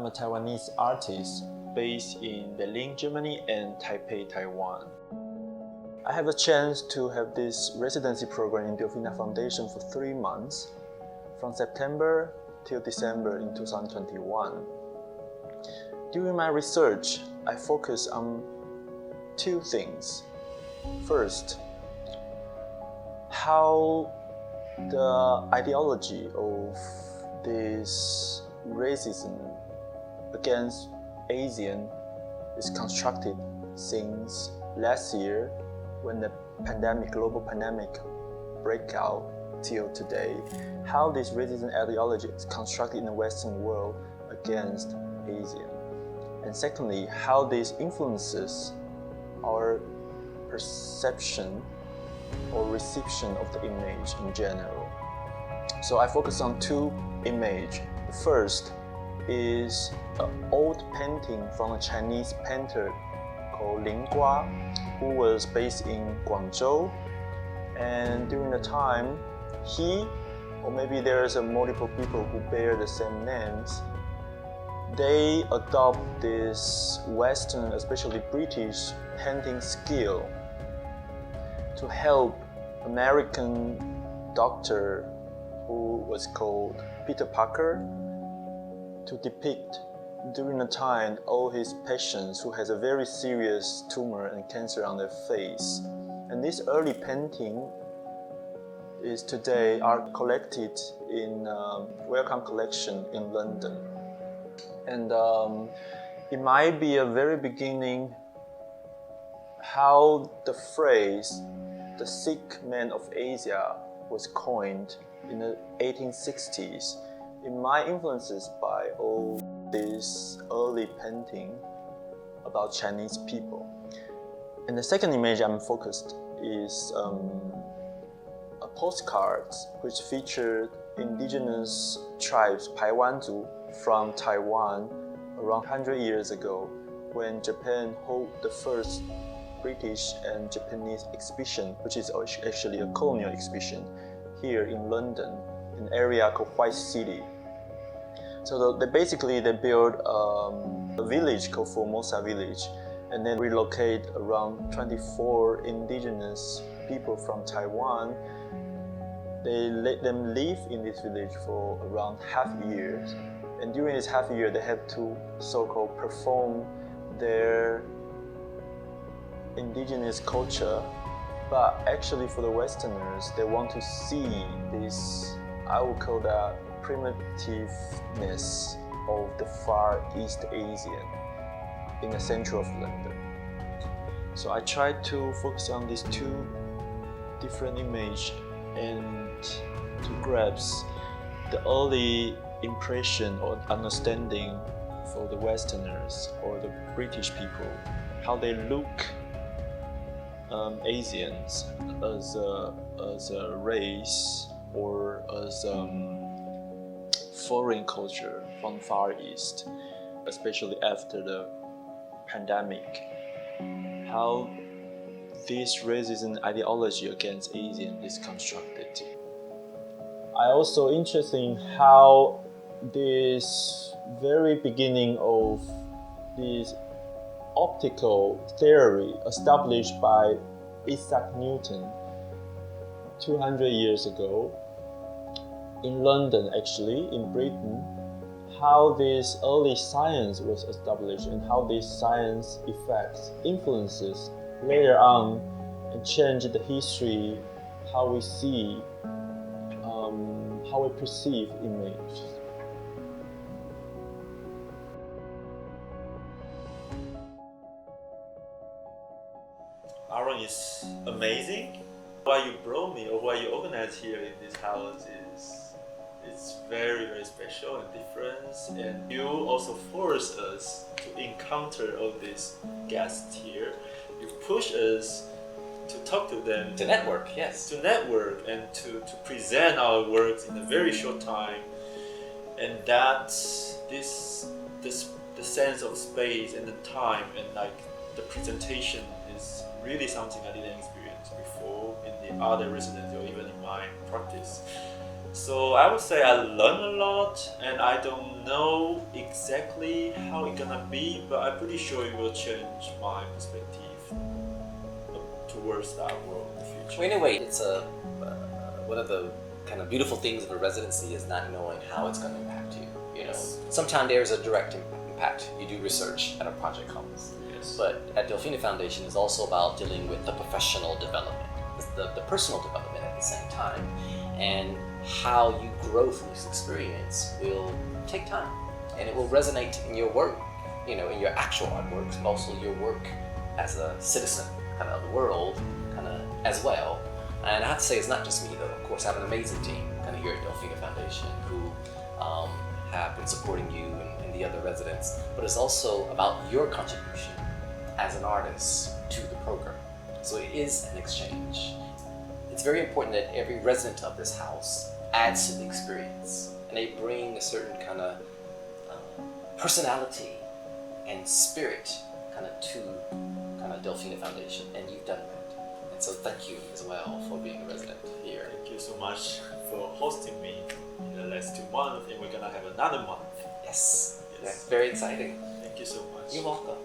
I'm a Taiwanese artist based in Berlin, Germany and Taipei, Taiwan. I have a chance to have this residency program in Delfina Foundation for 3 months, from September till December in 2021. During my research, I focus on 2 things. First, how the ideology of this racism against Asian is constructed since last year when the global pandemic broke out till today. How this racism ideology is constructed in the Western world against Asian. And secondly, how this influences our perception or reception of the image in general. So I focus on 2 images. The first is an old painting from a Chinese painter called Lin Gua, who was based in Guangzhou. And during the time, he, or maybe there's multiple people who bear the same names, they adopt this Western, especially British, painting skill to help American doctor who was called Peter Parker to depict during the time all his patients who has a very serious tumor and cancer on their face. And this early painting is today are collected in Wellcome collection in London. And it might be a very beginning how the phrase the sick man of Asia was coined in the 1860s. It might influences by all this early painting about Chinese people. And the second image I'm focused is a postcard which featured indigenous tribes, Paiwanzu, from Taiwan around 100 years ago when Japan held the first British and Japanese exhibition, which is actually a colonial exhibition here in London, an area called White City. So they built a village called Formosa Village, and then relocate around 24 indigenous people from Taiwan. They let them live in this village for around half year, and during this half year they have to so-called perform their indigenous culture. But actually for the Westerners, they want to see this, I would call that primitiveness of the Far East Asian in the center of London. So I tried to focus on these 2 different images and to grasp the early impression or understanding for the Westerners or the British people, how they look Asians as a race or as foreign culture from Far East, especially after the pandemic. How this racism ideology against Asian is constructed. I also interested in how this very beginning of this optical theory established by Isaac Newton 200 years ago in London, actually in Britain, how this early science was established and how this science effects influences later on and change the history, how we see, how we perceive image. Aaron is amazing. Why you brought me or why you organized here in this house it's very, very special and different, and you also force us to encounter all these guests here. You push us to talk to them, to network, yes, to network and to present our works in a very short time, and that the sense of space and the time and like the presentation is really something I didn't experience before in the other residency or even in my practice. So I would say I learned a lot, and I don't know exactly how it's gonna be, but I'm pretty sure it will change my perspective towards that world in the future. Well, in a way, it's one of the kind of beautiful things of a residency is not knowing how it's going to impact you. You know, Yes. sometimes there's a direct impact. You do research and a project comes. Yes. But at Delfina Foundation is also about dealing with the professional development, the personal development at the same time, and how you grow from this experience will take time, and it will resonate in your work, you know, in your actual artwork, but also your work as a citizen, kind of the world, kind of as well. And I have to say, it's not just me though. Of course, I have an amazing team kind of here at Delfina Foundation who have been supporting you and the other residents, but it's also about your contribution as an artist to the program. So it is an exchange. It's very important that every resident of this house adds to the experience, and they bring a certain kind of personality and spirit kind of to kind of Delfina Foundation, and you've done that. And so thank you as well for being a resident here. Thank you so much for hosting me in the last 2 months, and we're gonna have another month. Yes, Yes. that's very exciting. Thank you so much. You're welcome.